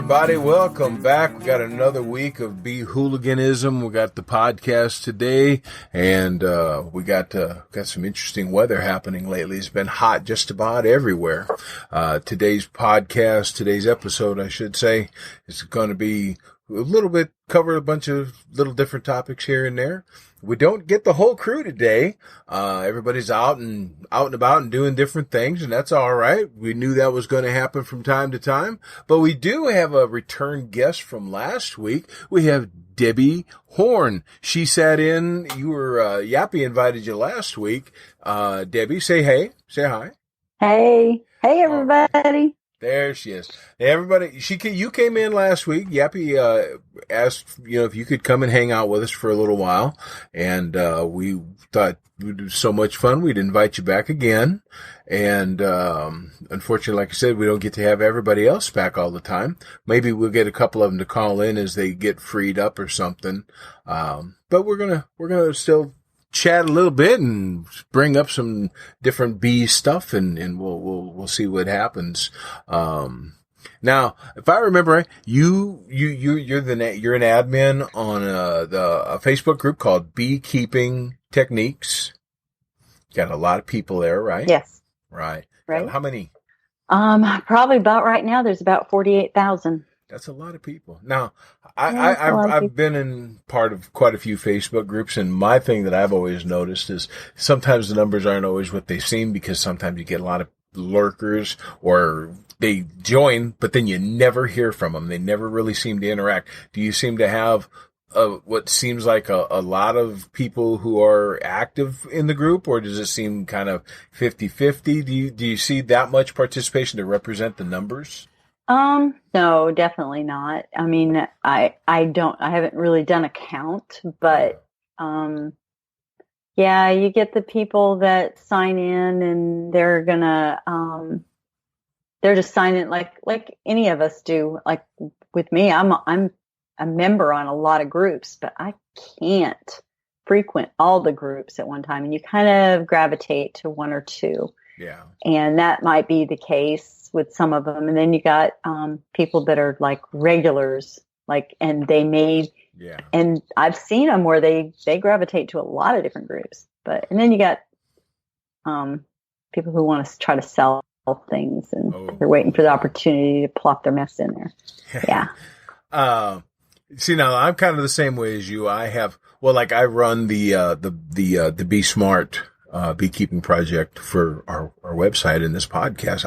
everybody. Welcome back. We got another week of Beehooligganism. We got the podcast today, and we got some interesting weather happening lately. It's been hot just about everywhere. Today's episode, I should say, is going to be a little bit, cover a bunch of little different topics here and there. We don't get the whole crew today. Everybody's out and about and doing different things, and that's all right. We knew that was going to happen from time to time, but we do have a return guest from last week. We have Debbie Horne. She sat in. You were, Yappy invited you last week. Debbie, say hey. Say hi. Hey. Hey, everybody. There she is. Hey, everybody, you came in last week. Yappy asked, if you could come and hang out with us for a little while, and we thought it was so much fun we'd invite you back again. And unfortunately, like I said, we don't get to have everybody else back all the time. Maybe we'll get a couple of them to call in as they get freed up or something. But we're gonna still chat a little bit and bring up some different bee stuff, and we'll see what happens. Now, if I remember right, you're an admin on a Facebook group called Beekeeping Techniques. Got a lot of people there, right? Yes. Right. Right. How many? Probably about right now. There's about 48,000. That's a lot of people. Now, I've been in part of quite a few Facebook groups, and my thing that I've always noticed is sometimes the numbers aren't always what they seem, because sometimes you get a lot of lurkers, or they join, but then you never hear from them. They never really seem to interact. Do you seem to have what seems like a lot of people who are active in the group, or does it seem kind of 50-50? Do you see that much participation to represent the numbers? No, definitely not. I mean, I haven't really done a count, but, yeah, you get the people that sign in, and they're just signing like any of us do. Like with me, I'm a member on a lot of groups, but I can't frequent all the groups at one time, and you kind of gravitate to one or two. Yeah. And that might be the case with some of them. And then you got people that are like regulars, and they may, and I've seen them where they gravitate to a lot of different groups. And then you got people who want to try to sell things, and they're waiting for the opportunity to plop their mess in there. Yeah. See, now I'm kind of the same way as you. I run the Be Smart beekeeping project for our website and this podcast.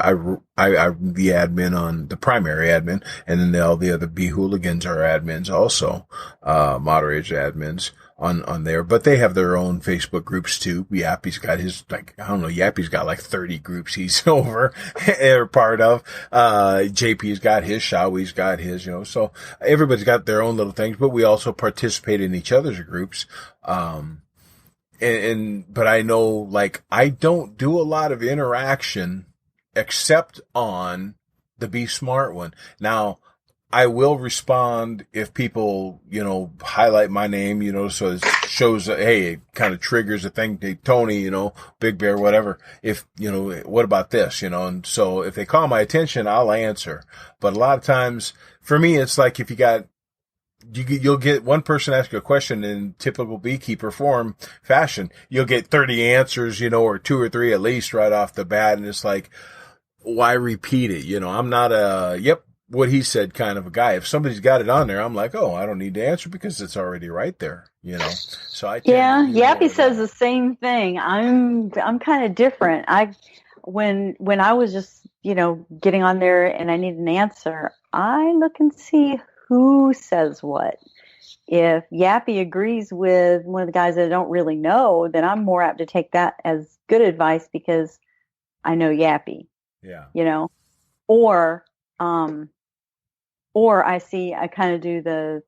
I'm the admin on the primary admin, and then all the other Beehooligans are admins also, moderators, admins on there, but they have their own Facebook groups too. Yappy's got his, Yappy's got like 30 groups he's over or part of. JP's got his, Shawie's got his, so everybody's got their own little things, but we also participate in each other's groups. But I know, I don't do a lot of interaction except on the Be Smart one. Now, I will respond if people, highlight my name, so it shows, hey, it kind of triggers a thing. Hey, Tony, Big Bear, whatever. If, what about this, and so if they call my attention, I'll answer. But a lot of times for me, it's like if you'll get one person ask you a question in typical beekeeper fashion. You'll get 30 answers, or 2 or 3 at least right off the bat. And it's like, why repeat it? I'm not what he said kind of a guy. If somebody's got it on there, I'm like, I don't need to answer because it's already right there, So Yappy says the same thing. I'm kind of different. When I was just, getting on there and I need an answer, I look and see who says what. If Yappy agrees with one of the guys that I don't really know, then I'm more apt to take that as good advice because I know Yappy. Yeah. Or I kind of do the,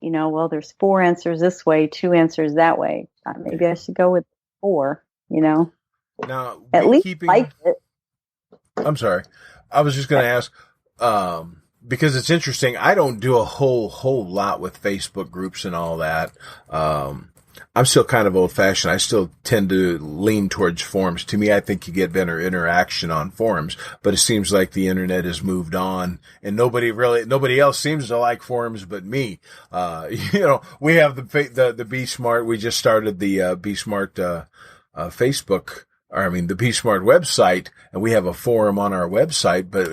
there's 4 answers this way, 2 answers that way. Maybe I should go with 4, Now, at least like it. I'm sorry. I was just going to ask, because it's interesting. I don't do a whole lot with Facebook groups and all that. I'm still kind of old fashioned. I still tend to lean towards forums. To me, I think you get better interaction on forums, but it seems like the internet has moved on and nobody else seems to like forums but me. We have the Be Smart. We just started the Be Smart, Facebook, the Be Smart website, and we have a forum on our website, but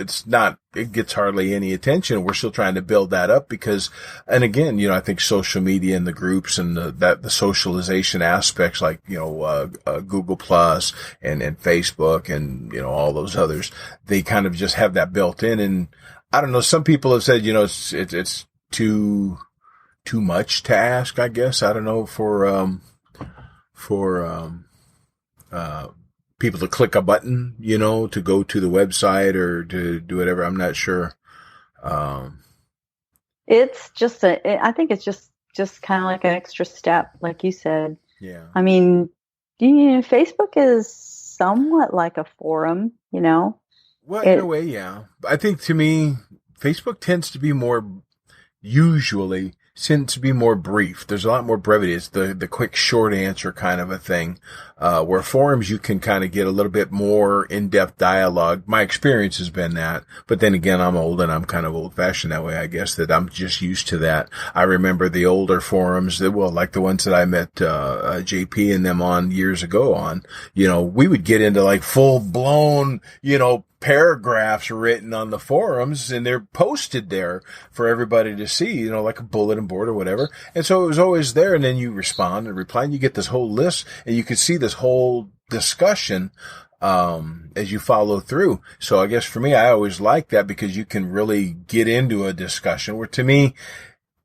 it gets hardly any attention. We're still trying to build that up because, and again, I think social media and the groups and the socialization aspects like, Google Plus and Facebook and, all those others, they kind of just have that built in. And I don't know, some people have said, it's too much to ask, I guess. I don't know, for people to click a button, to go to the website or to do whatever. I'm not sure. It's just I think it's just kind of like an extra step, like you said. Yeah. I mean, Facebook is somewhat like a forum, Well, in a way, yeah. I think to me, Facebook tends to be more brief. There's a lot more brevity. It's the quick, short answer kind of a thing. Where forums, you can kind of get a little bit more in-depth dialogue. My experience has been that. But then again, I'm old and I'm kind of old-fashioned that way, I guess, that I'm just used to that. I remember the older forums like the ones that I met, JP and them on years ago on, we would get into like full-blown, paragraphs written on the forums and they're posted there for everybody to see, like a bulletin board or whatever. And so it was always there. And then you respond and reply and you get this whole list and you can see this whole discussion, as you follow through. So I guess for me, I always like that because you can really get into a discussion where to me,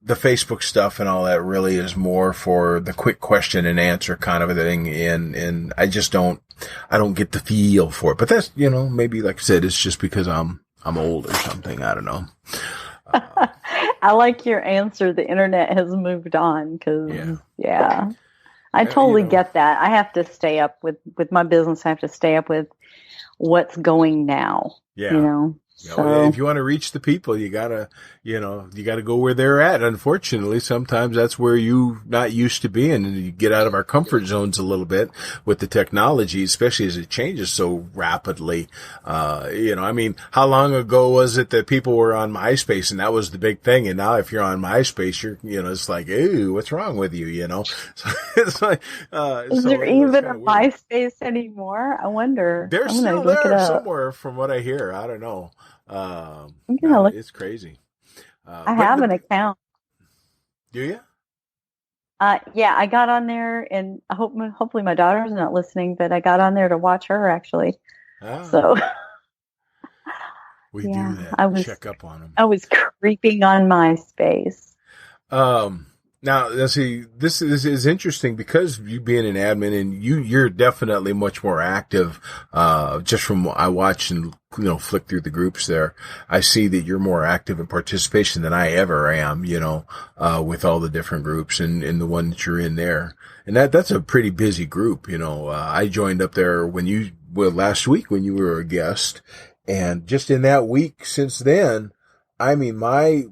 the Facebook stuff and all that really is more for the quick question and answer kind of a thing. And I don't get the feel for it, but that's, maybe like I said, it's just because I'm old or something. I don't know. I like your answer. The internet has moved on because I totally get that. I have to stay up with my business. I have to stay up with what's going now, So if you want to reach the people, you gotta go where they're at. Unfortunately, sometimes that's where you're not used to being, and you get out of our comfort zones a little bit with the technology, especially as it changes so rapidly. How long ago was it that people were on MySpace and that was the big thing? And now if you're on MySpace, it's like, ew, what's wrong with you? So it's like, is there even a MySpace anymore? I wonder. They're still there somewhere from what I hear. I don't know. It's crazy. I have an account. Do you? Yeah, I got on there, and hopefully my daughter's not listening, but I got on there to watch her actually. So we do that. Check up on them. I was creeping on MySpace. Now, let's see, this is interesting because you being an admin and you're definitely much more active, just from what I watch and, flick through the groups there. I see that you're more active in participation than I ever am, with all the different groups and the one that you're in there. And that's a pretty busy group, I joined up there last week when you were a guest. And just in that week since then, I mean, my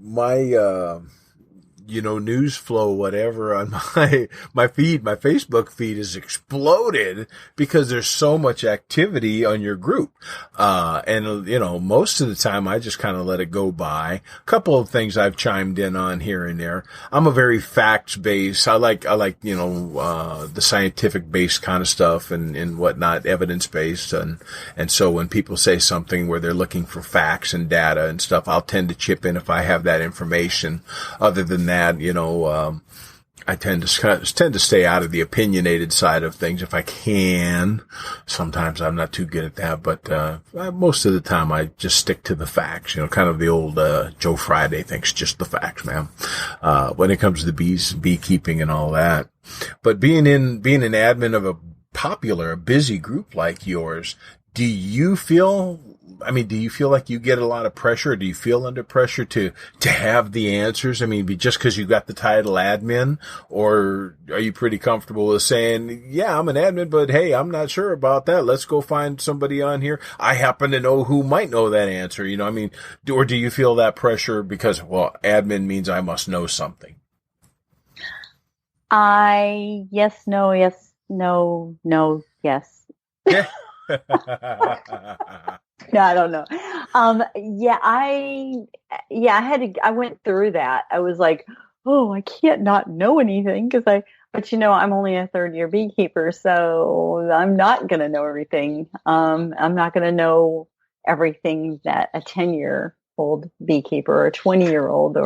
news flow, whatever on my feed, my Facebook feed has exploded because there's so much activity on your group. Most of the time I just kind of let it go by. A couple of things I've chimed in on here and there. I'm a very facts-based. I like, the scientific-based kind of stuff and whatnot, evidence-based. And so when people say something where they're looking for facts and data and stuff, I'll tend to chip in if I have that information. Other than that, I tend to stay out of the opinionated side of things if I can. Sometimes I'm not too good at that, but most of the time I just stick to the facts. Kind of the old Joe Friday thinks, just the facts, man. When it comes to the beekeeping and all that, but being an admin of a busy group like yours, do you feel like you get a lot of pressure? Or do you feel under pressure to have the answers? Just because you got the title admin, or are you pretty comfortable with saying, yeah, I'm an admin, but hey, I'm not sure about that. Let's go find somebody on here. I happen to know who might know that answer. Or do you feel that pressure because, well, admin means I must know something? Yes, no, yes, no, no, yes. Yeah. No, I don't know. Yeah, I went through that. I was like, oh, I can't not know anything but I'm only a third year beekeeper, so I'm not going to know everything. I'm not going to know everything that a 10-year-old beekeeper or a 20-year-old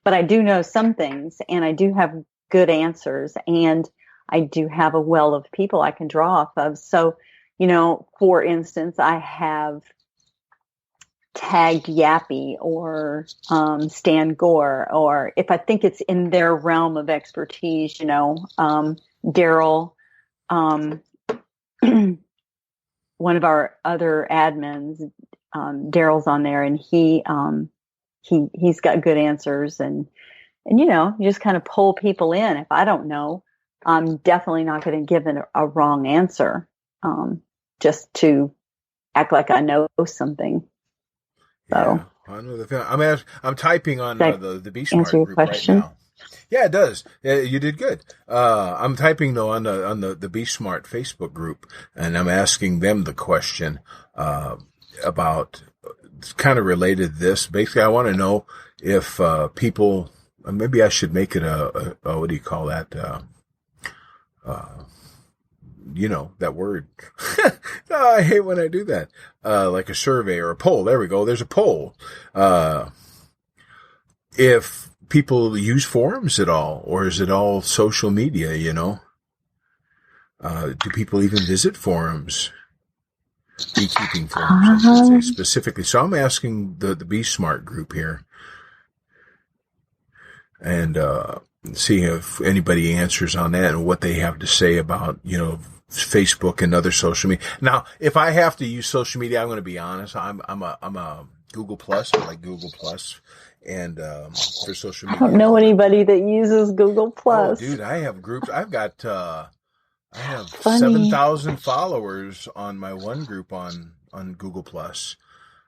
but I do know some things, and I do have good answers, and I do have a well of people I can draw off of. So, for instance, I have tagged Yappy or Stan Gore, or if I think it's in their realm of expertise, Daryl, um, one of our other admins, Daryl's on there, and he's got good answers, and you just kind of pull people in. If I don't know, I'm definitely not going to give a wrong answer, just to act like I know something. Yeah, So, I know the feeling. I'm typing on the Be Smart answer your group question? right now. Yeah, it does. You did good. I'm typing though on the Be Smart Facebook group, and I'm asking them the question about, it's kind of related to this. Basically, I want to know if people, maybe I should make it a what do you call that? That word. Oh, I hate when I do that. Like a survey or a poll. There we go. There's a poll. If people use forums at all, or is it all social media, do people even visit forums? Beekeeping forums, I should say, specifically. So I'm asking the Be Smart group here, and see if anybody answers on that and what they have to say about, Facebook and other social media. Now, if I have to use social media, I'm going to be honest. I'm a Google Plus. I like Google Plus, and for social media. I don't know anybody that uses Google Plus. Oh, dude, I have groups. I have Funny. 7,000 followers on my one group on Google Plus.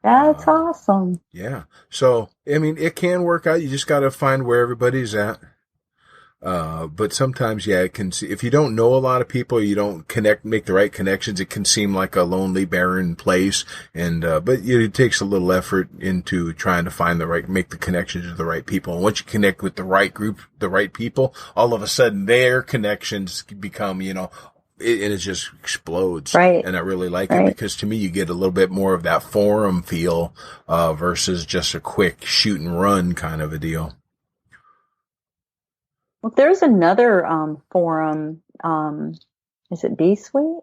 That's awesome. Yeah. So, it can work out. You just got to find where everybody's at. But sometimes, it can see, if you don't know a lot of people, you don't make the right connections, it can seem like a lonely, barren place. And, but it takes a little effort into trying to make the connections with the right people. And once you connect with the right group, the right people, all of a sudden their connections become, and it just explodes. Right. And I really like it, because to me, you get a little bit more of that forum feel, versus just a quick shoot and run kind of a deal. Well, there's another forum, is it Bee Suite?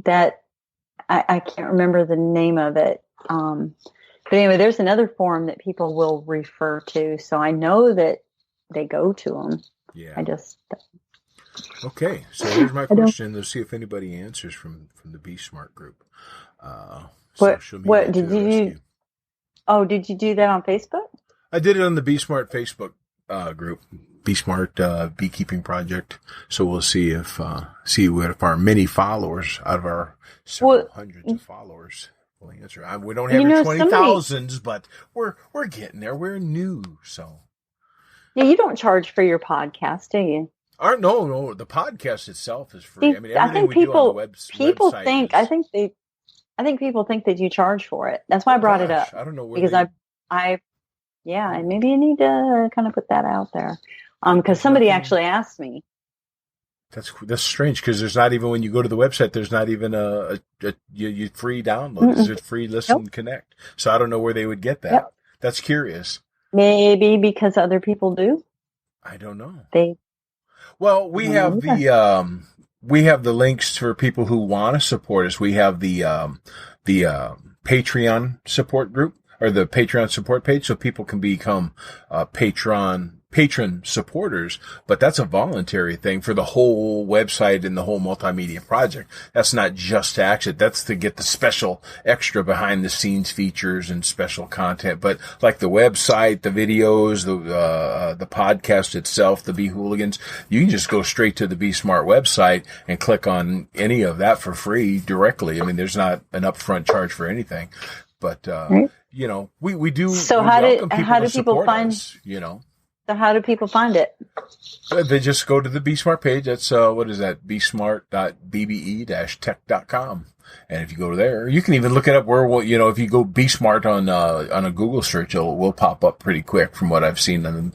That I can't remember the name of it. But anyway, there's another forum that people will refer to. So I know that they go to them. Yeah. Okay, so here's my question. Let's see if anybody answers from the Be Smart group. What did you? Oh, did you do that on Facebook? I did it on the Be Smart Facebook group. Be Smart Beekeeping Project. So we'll see if our many followers out of our several hundreds of followers will answer. We don't have 20,000s, but we're getting there. We're new, so. Yeah, you don't charge for your podcast, do you? No. The podcast itself is free. I think people think. I think people think that you charge for it. That's why I brought it up. I don't know where because and maybe you need to kind of put that out there. Because somebody actually asked me. That's strange, because there's not even, when you go to the website, there's not even a free download. There's a free listen connect. So I don't know where they would get that. Yep. That's curious. Maybe because other people do. I don't know. We have the links for people who want to support us. We have the Patreon support group, or the Patreon support page, so people can become patron supporters, but that's a voluntary thing for the whole website and the whole multimedia project. That's not just to action. That's to get the special extra behind the scenes features and special content. But like the website, the videos, the podcast itself, the Beehooligans, you can just go straight to the Be Smart website and click on any of that for free directly. There's not an upfront charge for anything, but, we do. So how do people find us, So how do people find it? They just go to the Be Smart page. That's, what is that? besmart.bbe-tech.com. And if you go there, you can even look it up if you go Be Smart on a Google search, will pop up pretty quick from what I've seen on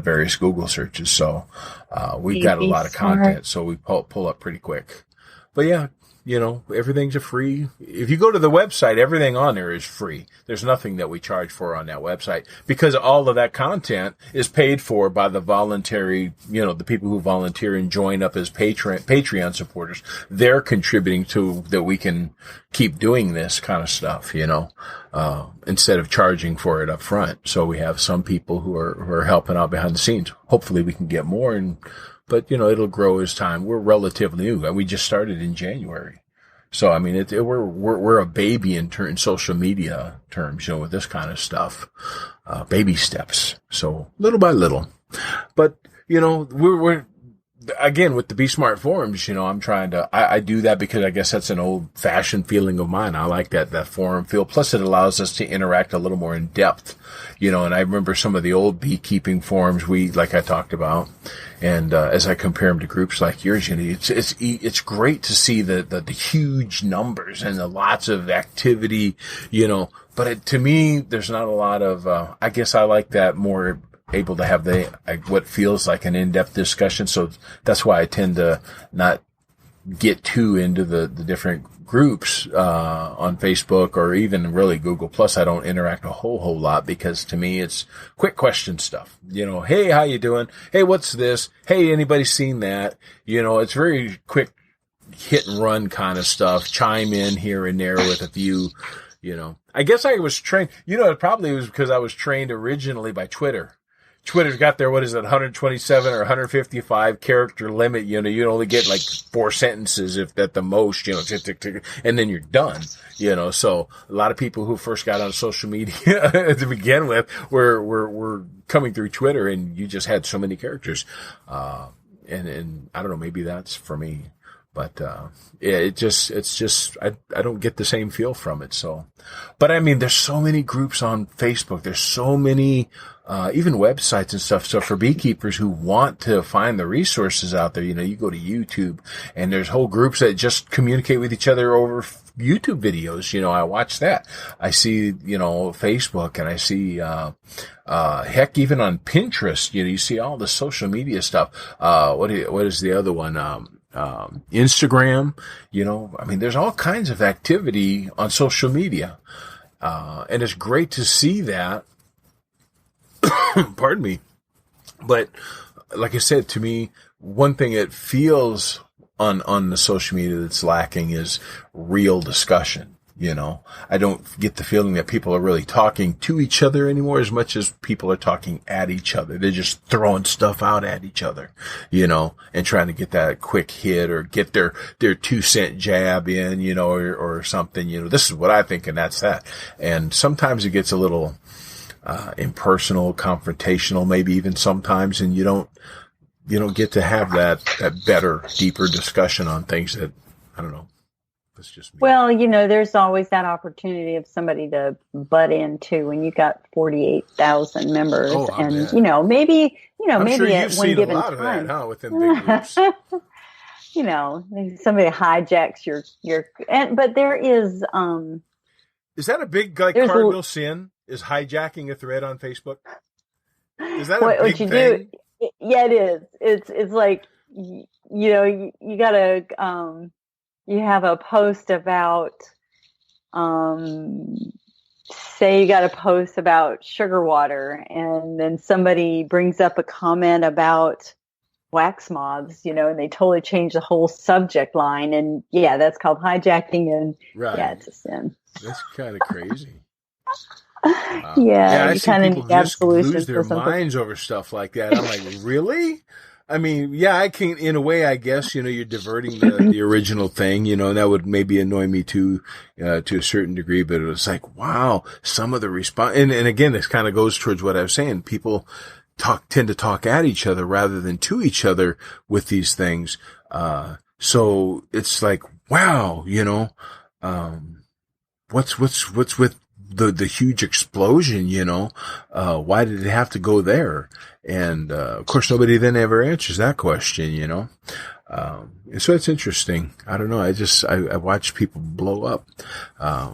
various Google searches. So, we've got a lot of content, so we pull up pretty quick. But yeah, everything's free. If you go to the website, everything on there is free. There's nothing that we charge for on that website because all of that content is paid for by the voluntary, the people who volunteer and join up as Patreon supporters. They're contributing to that we can keep doing this kind of stuff, instead of charging for it up front. So we have some people who are helping out behind the scenes. Hopefully we can get more but it'll grow as time. We're relatively new. We just started in January. So, I mean, we're a baby in social media terms, with this kind of stuff. Baby steps. So little by little. But, we're again, with the Be Smart forums, I'm trying to, I do that because I guess that's an old fashioned feeling of mine. I like that forum feel. Plus it allows us to interact a little more in depth, and I remember some of the old beekeeping forums like I talked about. And, as I compare them to groups like yours, it's great to see the huge numbers and the lots of activity, but to me, there's not a lot of, I guess I like that more able to have what feels like an in-depth discussion. So that's why I tend to not get too into the different groups, on Facebook or even really Google Plus. I don't interact a whole lot because to me it's quick question stuff. Hey, how you doing? Hey, what's this? Hey, anybody seen that? It's very quick hit and run kind of stuff. Chime in here and there with a few, I guess I was trained, it probably was because I was trained originally by Twitter. Twitter's got their, 127 or 155 character limit. You only get like 4 sentences if at the most, and then you're done, so a lot of people who first got on social media to begin with were coming through Twitter and you just had so many characters. And I don't know, maybe that's for me, but, yeah, it's just, I don't get the same feel from it. So, but I mean, there's so many groups on Facebook. There's so many, even websites and stuff. So for beekeepers who want to find the resources out there, you go to YouTube and there's whole groups that just communicate with each other over YouTube videos. I watch that. I see, Facebook and I see, heck, even on Pinterest, you see all the social media stuff. What is the other one? Instagram, I mean, there's all kinds of activity on social media. And it's great to see that. Pardon me. But like I said, to me, one thing it feels on the social media that's lacking is real discussion. I don't get the feeling that people are really talking to each other anymore as much as people are talking at each other. They're just throwing stuff out at each other, and trying to get that quick hit or get their 2-cent jab in, or something, this is what I think and that's that. And sometimes it gets a little, impersonal, confrontational, maybe even sometimes, and you don't get to have that better, deeper discussion on things that, I don't know. That's just me. Well, there's always that opportunity of somebody to butt in too when you got 48,000 members, and maybe I'm maybe sure at you've one seen given a lot of time, that, huh, within big groups. Somebody hijacks your, but there is that a big cardinal sin? Is hijacking a thread on Facebook? Is that a big what you thing? do? Yeah, it is. It's like you gotta you have a post about, say you got a post about sugar water and then somebody brings up a comment about wax moths, and they totally change the whole subject line. And yeah, that's called hijacking. And right. Yeah, it's a sin. That's kind of crazy. Yeah, I you see kind people of just lose their minds over stuff like that. I'm like, really? I mean, yeah, I can, in a way, I guess, you're diverting the original thing, and that would maybe annoy me too, to a certain degree, but it was like, wow, some of the response, and again, this kind of goes towards what I was saying. People tend to talk at each other rather than to each other with these things. So it's like, wow, what's with the huge explosion, why did it have to go there? And, of course, nobody then ever answers that question, and so it's interesting. I don't know. I watch people blow up. I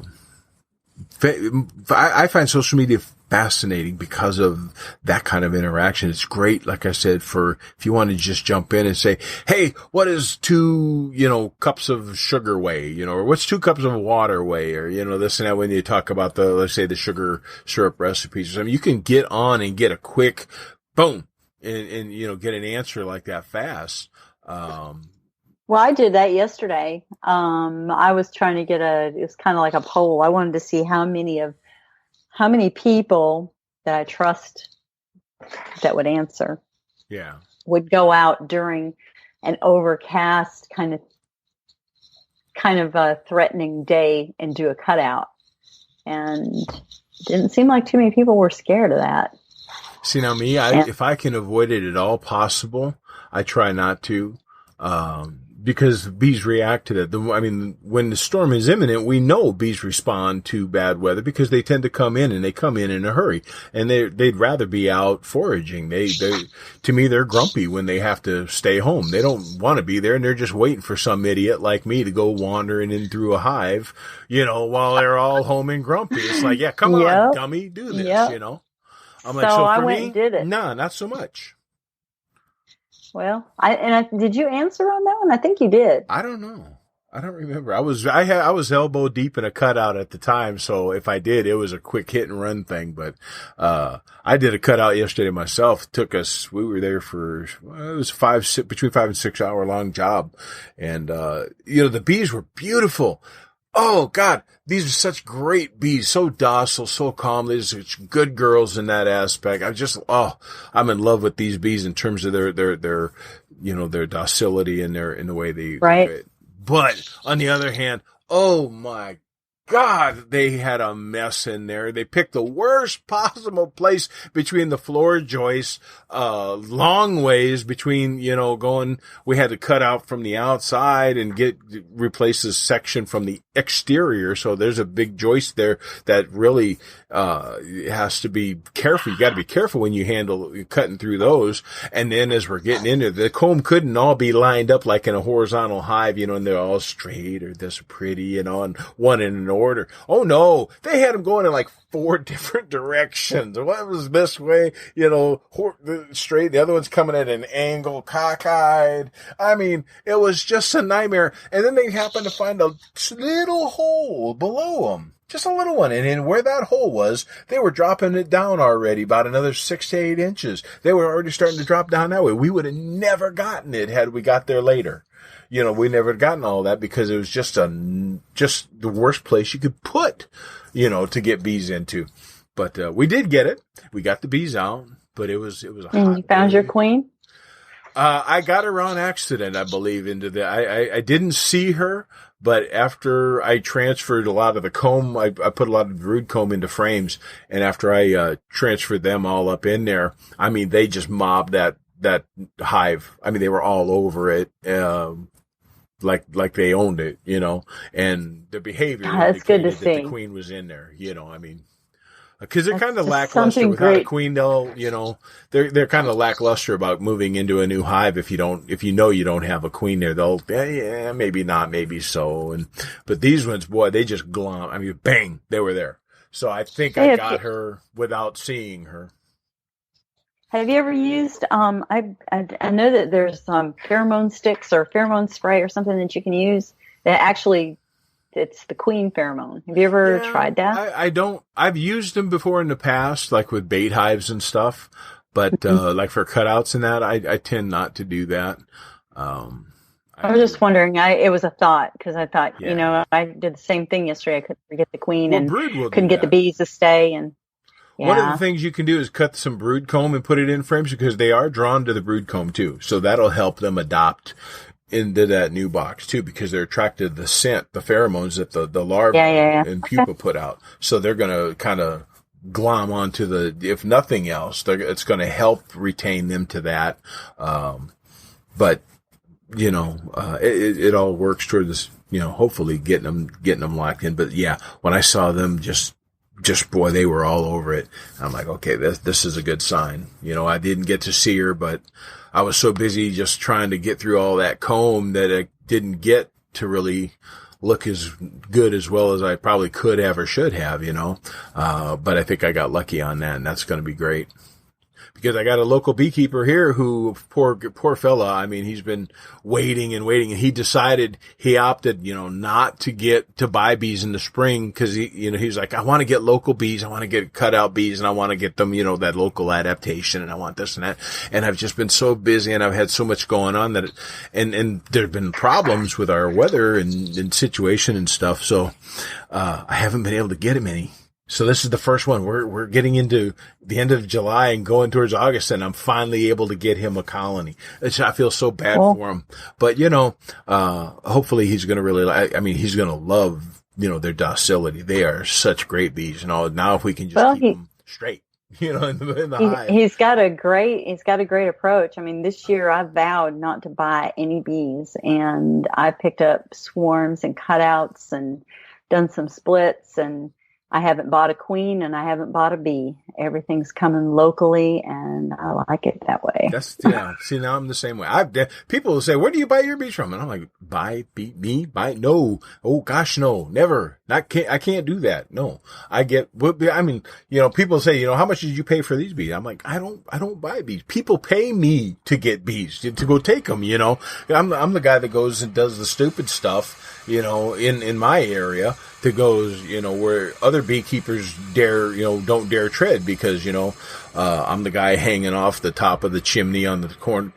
find social media fascinating because of that kind of interaction. It's great, like I said, for if you want to just jump in and say, hey, what is 2, cups of sugar weigh, or what's 2 cups of water weigh, or, this and that when you talk about let's say the sugar syrup recipes or something. You can get on and get a quick boom and get an answer like that fast. Well, I did that yesterday. I was trying to get it was kind of like a poll. I wanted to see how many people that I trust that would answer. Yeah. Would go out during an overcast kind of a threatening day and do a cutout. And it didn't seem like too many people were scared of that. See, now me, if I can avoid it at all possible, I try not to. Because bees react to that. When the storm is imminent, we know bees respond to bad weather because they tend to come in and they come in a hurry, and they'd rather be out foraging. To me, they're grumpy when they have to stay home. They don't want to be there, and they're just waiting for some idiot like me to go wandering in through a hive, while they're all home and grumpy. It's like, yeah, come on, dummy, do this, I'm like, so I for went me, and did it. nah, not so much. Well, did you answer on that one? I think you did. I don't know. I don't remember. I was elbow deep in a cutout at the time, so if I did, it was a quick hit and run thing. But I did a cutout yesterday myself. We were there for it was between 5 and 6 hour long job, and the bees were beautiful. Oh God, these are such great bees, so docile, so calm. They're such good girls in that aspect. I'm in love with these bees in terms of their docility and in the way they, right. But on the other hand, oh my God, they had a mess in there. They picked the worst possible place between the floor joists, long ways between, we had to cut out from the outside and replace this section from the exterior. So there's a big joist there that really, has to be careful. You got to be careful when you handle cutting through those. And then as we're getting into it, the comb couldn't all be lined up like in a horizontal hive, and they're all straight or this pretty, and one in an order. Oh no, they had them going in like 4 different directions. One was this way, straight. The other one's coming at an angle, cockeyed. It was just a nightmare. And then they happened to find a little hole below them. Just a little one. And in where that hole was, they were dropping it down already about another 6 to 8 inches. They were already starting to drop down that way. We would have never gotten it had we got there later. We never had gotten all that because it was just the worst place you could put, to get bees into. But we did get it. We got the bees out, but it was a hot And you found day. your queen? I got her on accident, I believe, I didn't see her, but after I transferred a lot of the comb, I put a lot of brood comb into frames, and after I transferred them all up in there, they just mobbed that hive. They were all over it. Like they owned it, and the behavior That's good to indicated that see. the queen was in there, because they're kind of lackluster without great. a queen. They're kind of lackluster about moving into a new hive if you don't have a queen there. They'll maybe not, maybe so. But these ones, boy, they just glom. Bang, they were there. So I think I got her without seeing her. Have you ever used, I know that there's some pheromone sticks or pheromone spray or something that you can use that actually, it's the queen pheromone. Have you ever tried that? I don't. I've used them before in the past, like with bait hives and stuff, but like for cutouts and that, I tend not to do that. I was just wondering. It was a thought because I thought, I did the same thing yesterday. I couldn't get the queen and couldn't get the bees to stay and. Yeah. One of the things you can do is cut some brood comb and put it in frames because they are drawn to the brood comb too. So that'll help them adopt into that new box too because they're attracted to the scent, the pheromones that the larvae and pupa put out. So they're going to kind of glom onto if nothing else, it's going to help retain them to that. But it all works toward this, hopefully getting them locked in. But yeah, when I saw them just just, boy, they were all over it. I'm like, okay, this is a good sign. I didn't get to see her, but I was so busy just trying to get through all that comb that I didn't get to really look as good as well as I probably could have or should have, but I think I got lucky on that, and that's going to be great. Because I got a local beekeeper here who, poor fella, I mean, he's been waiting, and he opted, not to buy bees in the spring because he's like, I want to get local bees. I want to get cutout bees, and I want to get them, that local adaptation, and I want this and that. And I've just been so busy, and I've had so much going on and there've been problems with our weather and situation and stuff. So, I haven't been able to get him any. So this is the first one. We're getting into the end of July and going towards August, and I'm finally able to get him a colony. I feel so bad for him, but hopefully he's going to really, he's going to love, their docility. They are such great bees, now if we can just keep them straight, in the hive. He's got a great approach. I mean, this year I vowed not to buy any bees, and I picked up swarms and cutouts and done some splits, and I haven't bought a queen and I haven't bought a bee. Everything's coming locally, and I like it that way. See, now I'm the same way. People will say, "Where do you buy your bees from?" And I'm like, "Buy? No. Oh gosh, no, never. I can't do that. No, people say, how much did you pay for these bees? I'm like, I don't buy bees. People pay me to get bees to go take them. I'm the guy that goes and does the stupid stuff, in my area, that goes, where other beekeepers don't dare tread because, I'm the guy hanging off the top of the chimney on the corner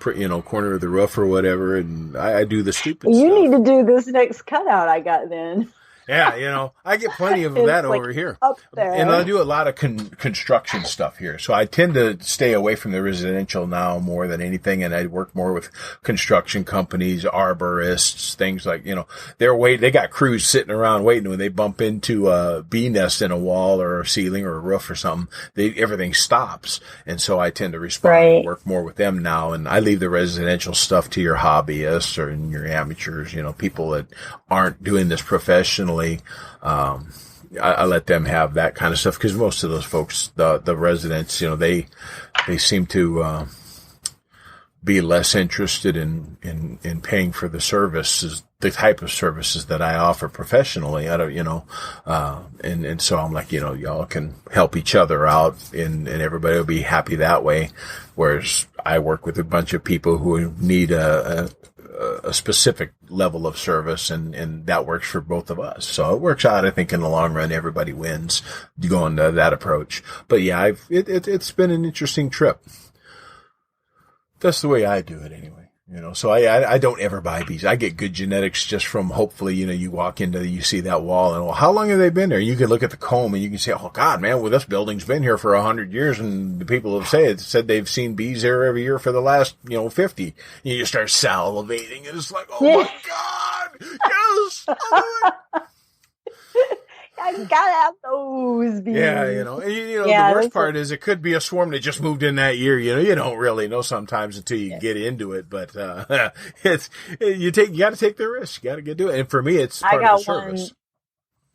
of the roof or whatever. And I do the stupid stuff. You need to do this next cutout I got then. Yeah, I get plenty of that over here. Up there. And I do a lot of construction stuff here. So I tend to stay away from the residential now more than anything. And I work more with construction companies, arborists, things like, they got crews sitting around waiting when they bump into a bee nest in a wall or a ceiling or a roof or something. Everything stops. And so I tend to respond and work more with them now. And I leave the residential stuff to your hobbyists or your amateurs, people that aren't doing this professionally. I let them have that kind of stuff because most of those folks, the residents, they seem to be less interested in paying for the services, the type of services that I offer professionally. I don't, and so I'm like, y'all can help each other out, and everybody will be happy that way. Whereas I work with a bunch of people who need a specific level of service, and that works for both of us. So it works out. I think in the long run, everybody wins going to that approach. But yeah, it's been an interesting trip. That's the way I do it anyway. So I don't ever buy bees. I get good genetics just from, hopefully, you walk you see that wall and, well, how long have they been there? You can look at the comb and you can say, oh God, man, well, this building's been here for 100 years. And the people have said they've seen bees there every year for the last, 50. You just start salivating and it's like, oh my God, yes. I gotta have those bees. Yeah, the worst part is it could be a swarm that just moved in that year. You don't really know sometimes until you get into it. But you got to take the risk. You got to get to it. And for me, it's part of the service.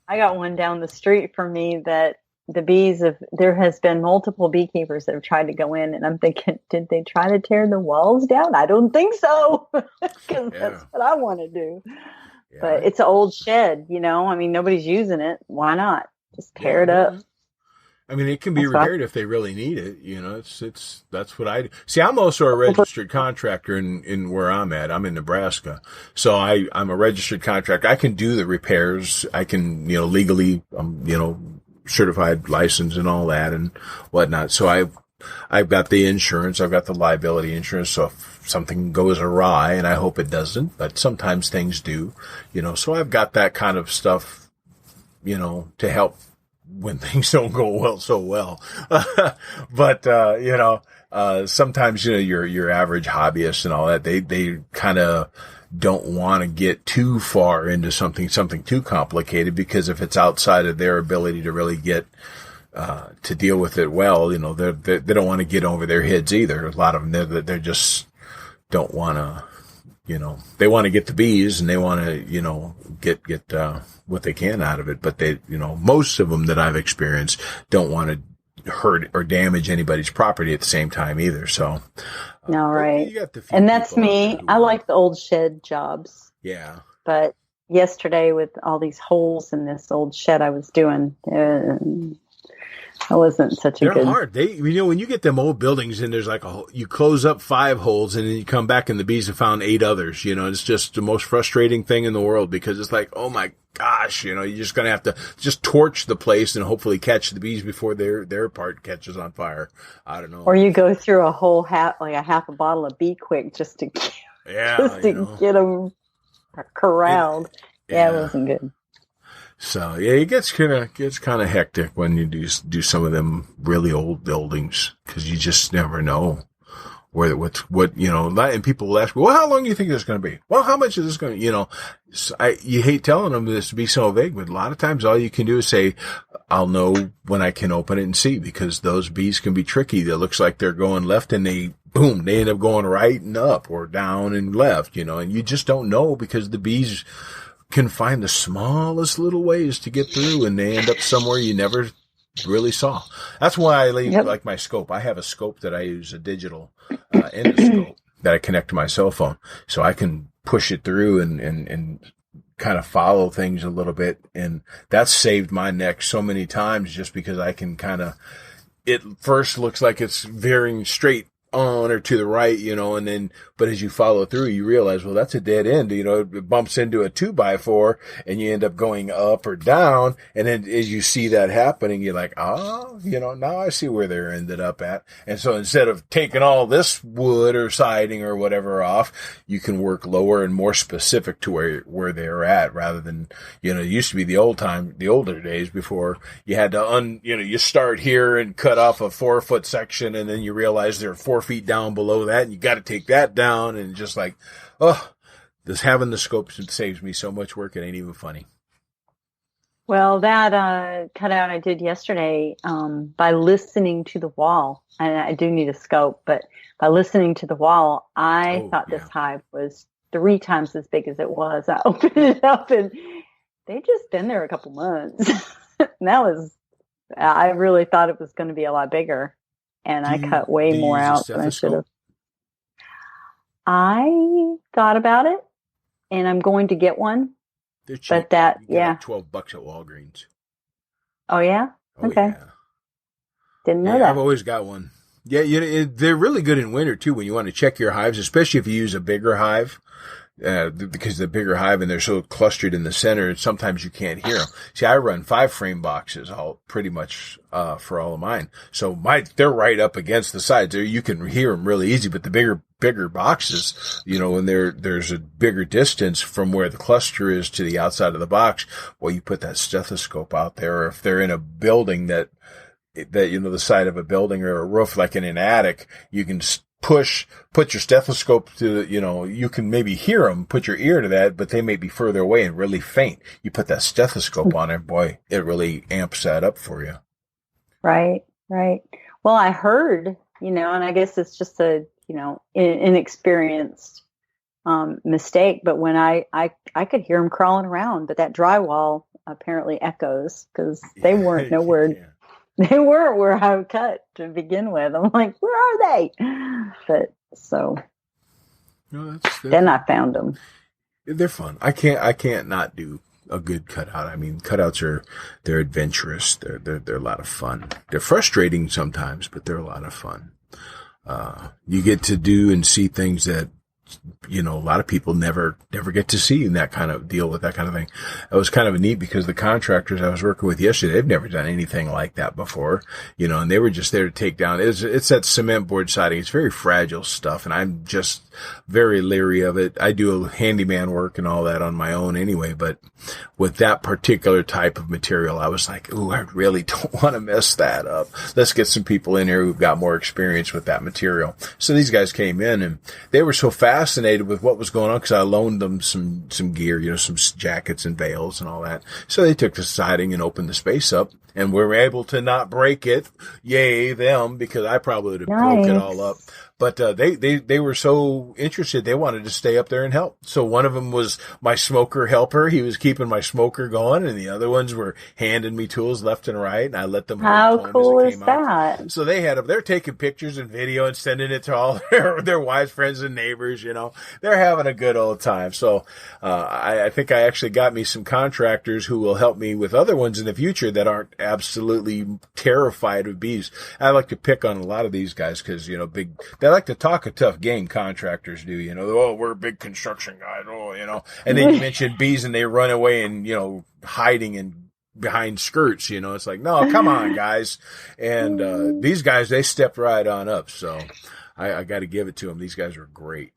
I got one down the street from me that the bees there has been multiple beekeepers that have tried to go in, and I'm thinking, did they try to tear the walls down? I don't think so, because that's what I want to do. Yeah. But it's an old shed, nobody's using it. Why not? Just tear it up. It can be repaired if they really need it. That's what I do. See, I'm also a registered contractor in where I'm at. I'm in Nebraska. So I'm a registered contractor. I can do the repairs. I can, legally, certified license and all that and whatnot. So I've got the insurance. I've got the liability insurance. So if something goes awry, and I hope it doesn't, but sometimes things do, so I've got that kind of stuff, to help when things don't go so well. But, sometimes, your average hobbyist and all that, they kind of don't want to get too far into something too complicated, because if it's outside of their ability to really get, to deal with it well, they don't want to get over their heads either. A lot of them, they just don't want to, they want to get the bees and they want to, get what they can out of it. But they, most of them that I've experienced don't want to hurt or damage anybody's property at the same time either. So, no, right. And that's me. I like the old shed jobs. Yeah. But yesterday with all these holes in this old shed I was doing, that wasn't such a good. They're hard. When you get them old buildings and there's like you close up 5 holes and then you come back and the bees have found 8 others, it's just the most frustrating thing in the world because it's like, oh my gosh, you're just going to have to just torch the place and hopefully catch the bees before their part catches on fire. I don't know. Or you go through a whole half a bottle of Bee Quick just to get them corralled. It wasn't good. So it gets kind of hectic when you do some of them really old buildings because you just never know what and people will ask me, well, how long do you think this is going to be? Well, how much is this going to, you hate telling them this to be so vague, but a lot of times all you can do is say, I'll know when I can open it and see because those bees can be tricky. It looks like they're going left and they end up going right and up or down and left, and you just don't know because the bees can find the smallest little ways to get through and they end up somewhere you never really saw. That's why I like my scope. I have a scope that I use, a digital endoscope that I connect to my cell phone so I can push it through and kind of follow things a little bit. And that's saved my neck so many times just because I can it first looks like it's veering straight on or to the right, but as you follow through, you realize, well, that's a dead end, it bumps into a 2x4 and you end up going up or down. And then as you see that happening, you're like, now I see where they're ended up at. And so instead of taking all this wood or siding or whatever off, you can work lower and more specific to where they're at rather than, it used to be the older days before you had to you start here and cut off a 4-foot section and then you realize they're 4 feet down below that and you got to take that down and just like, this having the scope saves me so much work. It ain't even funny. Well, that cutout I did yesterday by listening to the wall, and I do need a scope, but by listening to the wall, I thought this hive was 3 times as big as it was. I opened it up and they've just been there a couple months. And I really thought it was going to be a lot bigger. And I cut way more out than I should have. I thought about it, and I'm going to get one. They're cheap. But that, like $12 at Walgreens. Oh yeah. Okay. Yeah. Didn't know that. I've always got one. Yeah, they're really good in winter too when you want to check your hives, especially if you use a bigger hive. Because the bigger hive and they're so clustered in the center, sometimes you can't hear them. See, I run 5 frame boxes pretty much, for all of mine. So they're right up against the sides there. You can hear them really easy, but the bigger boxes, when there's a bigger distance from where the cluster is to the outside of the box, well, you put that stethoscope out there, or if they're in a building that, the side of a building or a roof, like in an attic, you can put your stethoscope to, you can maybe hear them, put your ear to that, but they may be further away and really faint. You put that stethoscope on it, boy, it really amps that up for you. Right. Well, I heard, and I guess it's just a, inexperienced, mistake, but when I could hear them crawling around, but that drywall apparently echoes because they weren't nowhere. Yeah. They weren't where I cut to begin with. I'm like, where are they? But then I found them. They're fun. I can't not do a good cutout. I mean, cutouts they're adventurous. They're a lot of fun. They're frustrating sometimes, but they're a lot of fun. You get to do and see things that, a lot of people never get to see in that kind of deal with that kind of thing. It was kind of neat because the contractors I was working with yesterday, they've never done anything like that before, and they were just there to take down. It's that cement board siding. It's very fragile stuff, and I'm just very leery of it. I do handyman work and all that on my own anyway, but with that particular type of material, I was like, ooh, I really don't want to mess that up. Let's get some people in here who've got more experience with that material. So these guys came in and they were so fascinated with what was going on because I loaned them some gear, some jackets and veils and all that. So they took the siding and opened the space up and we were able to not break it. Yay, them, because I probably would have broke it all up. But they were so interested, they wanted to stay up there and help. So one of them was my smoker helper. He was keeping my smoker going, and the other ones were handing me tools left and right, and I let them hold How cool is that? out. So they're taking pictures and video and sending it to all their wives, friends, and neighbors. They're having a good old time. So I think I actually got me some contractors who will help me with other ones in the future that aren't absolutely terrified of bees. I like to pick on a lot of these guys because, they like to talk a tough game, contractors do, oh, we're big construction guys, and then you mention bees and they run away and, hiding in behind skirts, it's like, no, come on, guys. And these guys, they stepped right on up. So I got to give it to them. These guys are great.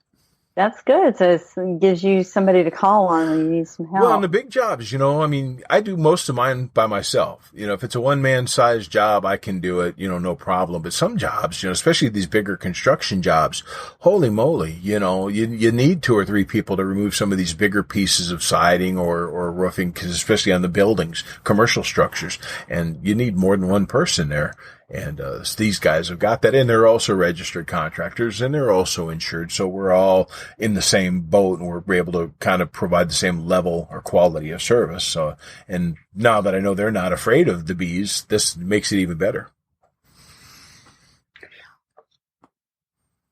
That's good. So it gives you somebody to call on when you need some help. Well, on the big jobs, I do most of mine by myself. If it's a one-man size job, I can do it, no problem. But some jobs, especially these bigger construction jobs, holy moly, you need 2 or 3 people to remove some of these bigger pieces of siding or roofing, 'cause especially on the buildings, commercial structures, and you need more than one person there. And these guys have got that, and they're also registered contractors, and they're also insured. So we're all in the same boat, and we're able to kind of provide the same level or quality of service. So, and now that I know they're not afraid of the bees, this makes it even better.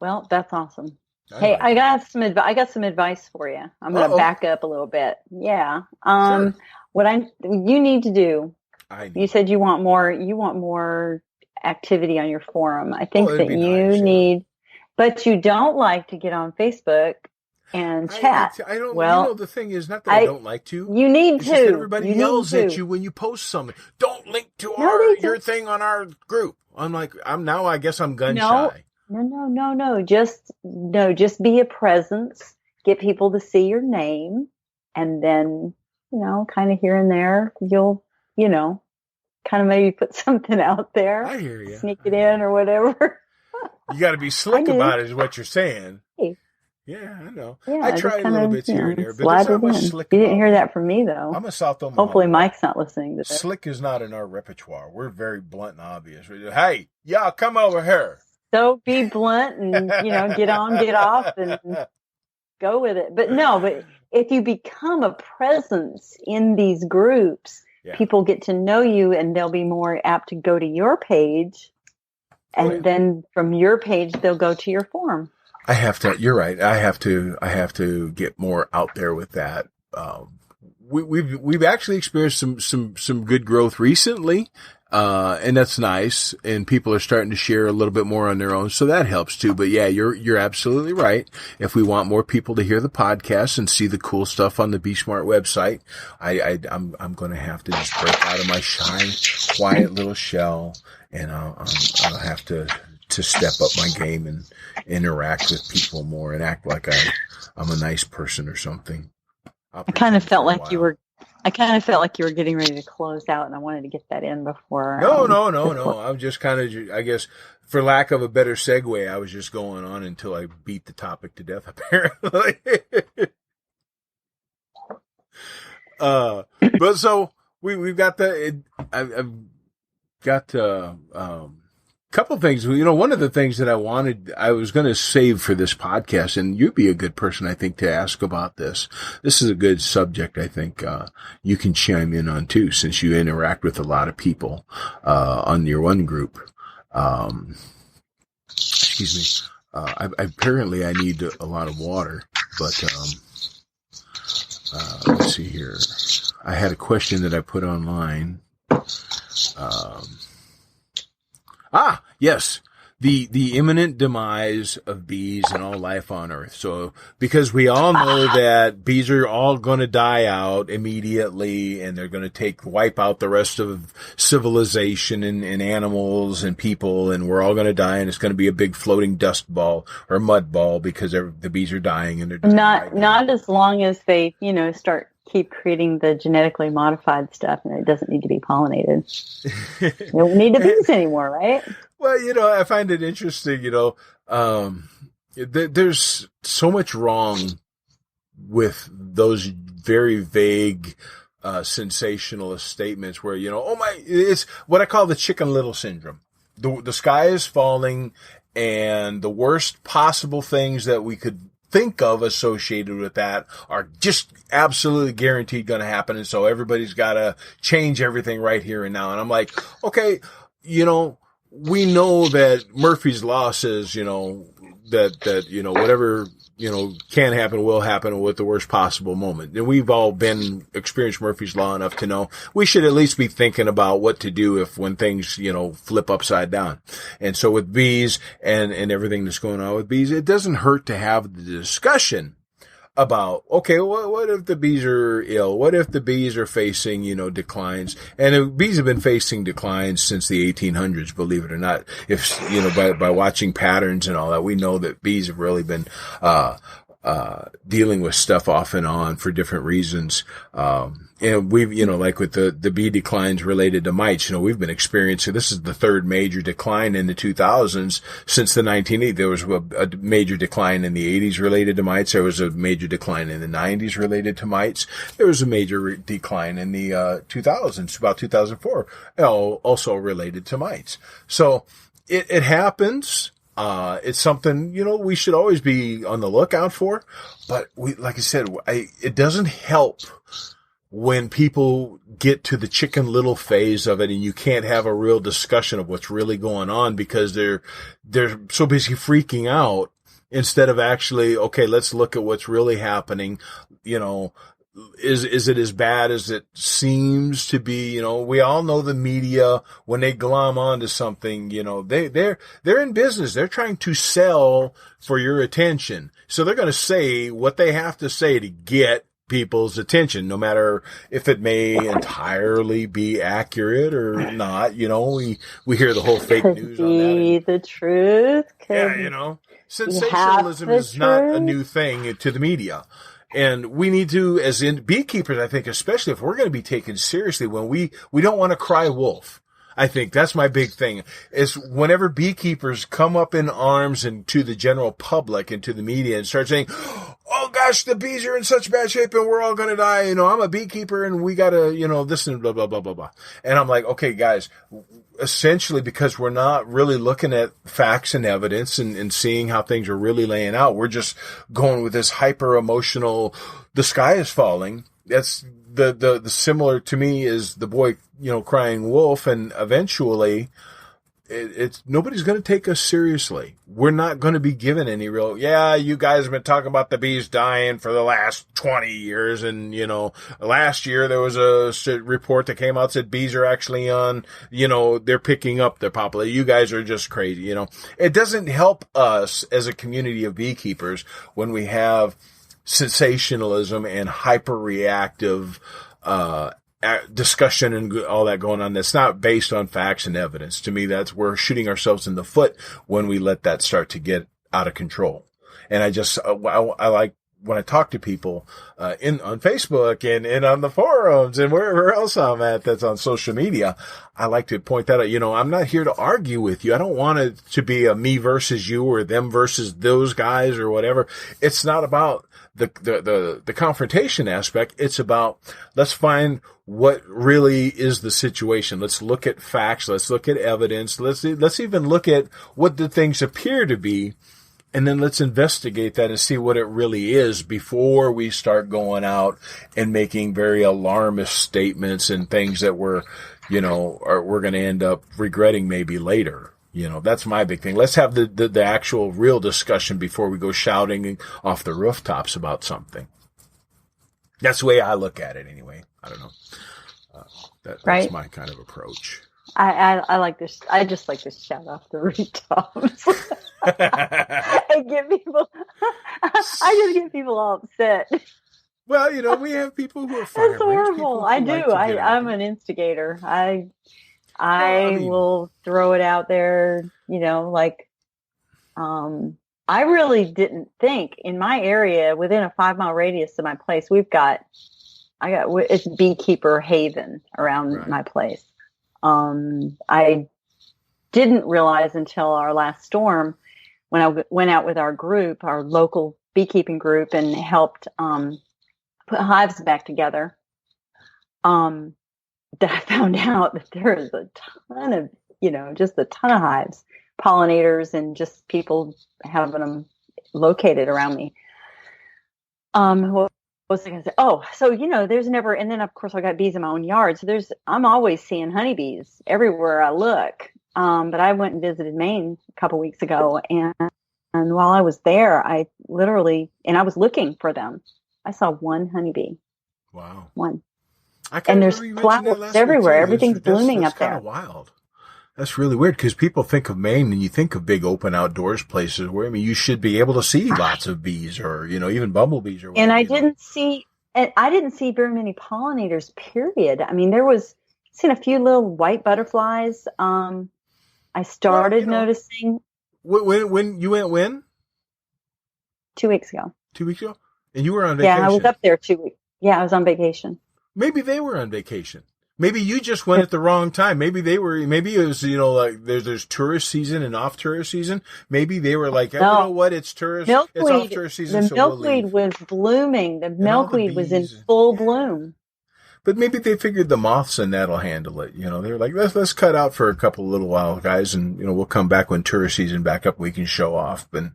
Well, that's awesome. Hey, I got some advice for you. I'm going to back up a little bit. Yeah. Sure. What you need to do. You said you want more activity on your forum. I think that you need, but you don't like to get on Facebook and chat. I don't. Well, the thing is not that I don't like to. You need to. Everybody yells at you when you post something. Don't link to your thing on our group. I'm like, I guess I'm gun shy. No. Just be a presence. Get people to see your name, and then kind of here and there, you'll kind of maybe put something out there. I hear you. Sneak it in or whatever. You got to be slick about it, is what you're saying. Hey. Yeah, I know. Yeah, I try a little bit here and there, but slide there's not it much in. slick. You didn't hear that from me, though. I'm a South Omaha. Hopefully, Mike's not listening to this. Slick is not in our repertoire. We're very blunt and obvious. Hey, y'all, come over here. So be blunt and get on, get off, and go with it. But if you become a presence in these groups, people get to know you, and they'll be more apt to go to your page, and then from your page they'll go to your forum. I have to. You're right. I have to get more out there with that. We've actually experienced some good growth recently. And that's nice. And people are starting to share a little bit more on their own. So that helps too. But yeah, you're absolutely right. If we want more people to hear the podcast and see the cool stuff on the Be Smart website, I'm going to have to just break out of my shy, quiet little shell, and I'll have to step up my game and interact with people more and act like I'm a nice person or something. I kind of felt like you were getting ready to close out, and I wanted to get that in before. No. I'm just kind of, I guess, for lack of a better segue, I was just going on until I beat the topic to death, apparently. But so we've got I've got couple things. One of the things that I was going to save for this podcast, and you'd be a good person, I think, to ask about this. This is a good subject, I think, you can chime in on too, since you interact with a lot of people, on your one group. Excuse me. Apparently I need a lot of water, but, let's see here. I had a question that I put online. Yes. The imminent demise of bees and all life on Earth. So, because we all know that bees are all going to die out immediately, and they're going to wipe out the rest of civilization and animals and people, and we're all going to die, and it's going to be a big floating dust ball or mud ball because the bees are dying, and they're just not as long as they, keep creating the genetically modified stuff, and it doesn't need to be pollinated. You don't need the bees anymore, right? Well, I find it interesting, there's so much wrong with those very vague, sensationalist statements where, it's what I call the Chicken Little syndrome. The sky is falling and the worst possible things that we could think of associated with that are just absolutely guaranteed going to happen. And so everybody's got to change everything right here and now. And I'm like, okay, we know that Murphy's Law says, that, whatever, can happen, will happen with the worst possible moment. And we've all experienced Murphy's Law enough to know we should at least be thinking about what to do when things, flip upside down. And so with bees and everything that's going on with bees, it doesn't hurt to have the discussion about, okay, what if the bees are ill? What if the bees are facing, declines? And bees have been facing declines since the 1800s, believe it or not. If, by watching patterns and all that, we know that bees have really been, dealing with stuff off and on for different reasons. And we've, like with the bee declines related to mites, we've been experiencing, this is the third major decline in the 2000s since the 1980s. There was a major decline in the 80s related to mites. There was a major decline in the 90s related to mites. There was a major decline in the 2000s, about 2004, also related to mites. So it happens. It's something, we should always be on the lookout for, but like I said, it doesn't help when people get to the Chicken Little phase of it and you can't have a real discussion of what's really going on because they're so busy freaking out instead of actually, okay, let's look at what's really happening. Is it as bad as it seems to be? We all know the media, when they glom onto something, they're in business. They're trying to sell for your attention. So they're going to say what they have to say to get people's attention, no matter if it may entirely be accurate or not. We hear the whole fake news on that. The truth. Sensationalism is not a new thing to the media. And we need to, as in beekeepers, I think, especially if we're going to be taken seriously, when we don't want to cry wolf. I think that's my big thing, is whenever beekeepers come up in arms and to the general public and to the media and start saying, oh gosh, the bees are in such bad shape and we're all going to die. I'm a beekeeper and we got to, this and blah, blah, blah, blah, blah. And I'm like, okay, guys, essentially because we're not really looking at facts and evidence and seeing how things are really laying out. We're just going with this hyper emotional, the sky is falling. That's the similar to me is the boy, crying wolf. And eventually it's nobody's going to take us seriously. We're not going to be given any real, you guys have been talking about the bees dying for the last 20 years. And, last year there was a report that came out that said bees are actually on, they're picking up their population. You guys are just crazy. It doesn't help us as a community of beekeepers when we have sensationalism and hyper-reactive, discussion and all that going on that's not based on facts and evidence. To me, we're shooting ourselves in the foot when we let that start to get out of control. And I like when I talk to people on Facebook and on the forums and wherever else I'm at that's on social media, I like to point that out. I'm not here to argue with you. I don't want it to be a me versus you or them versus those guys or whatever. It's not about the confrontation aspect. It's about, let's find what really is the situation. Let's look at facts. Let's look at evidence. Let's even look at what the things appear to be. And then let's investigate that and see what it really is before we start going out and making very alarmist statements and things that we're going to end up regretting maybe later. That's my big thing. Let's have the actual real discussion before we go shouting off the rooftops about something. That's the way I look at it anyway. I don't know. That's my kind of approach. I like this. I just like to shout off the rooftops. I get people all upset. Well, we have people who are fire. That's horrible. I do. I'm an instigator. I will throw it out there, I really didn't think in my area within a 5-mile radius of my place, it's beekeeper haven around my place. I didn't realize until our last storm when I went out with our group, our local beekeeping group, and helped, put hives back together. That I found out that there is a ton of, just a ton of hives, pollinators and just people having them located around me. What was I going to say? Oh, so, there's never, and then of course I got bees in my own yard. So I'm always seeing honeybees everywhere I look. But I went and visited Maine a couple weeks ago, and while I was there, I was looking for them. I saw one honeybee. Wow. One. And there's flowers everywhere. Everything's blooming up there. That's kind of wild. That's really weird because people think of Maine and you think of big open outdoors places where, you should be able to see lots of bees or, even bumblebees or whatever. And I didn't see very many pollinators, period. Seen a few little white butterflies. I started noticing. When you went when? 2 weeks ago. 2 weeks ago? And you were on vacation? Yeah, I was up there 2 weeks. Yeah, I was on vacation. Maybe they were on vacation. Maybe you just went at the wrong time. Maybe it was, like there's tourist season and off tourist season. Maybe they were like, you know what? It's tourist. It's off tourist season. The milkweed was blooming. The milkweed was in full bloom. But maybe they figured the moths and that'll handle it. They're like, let's cut out for a couple little while, guys, and we'll come back when tourist season back up. We can show off. But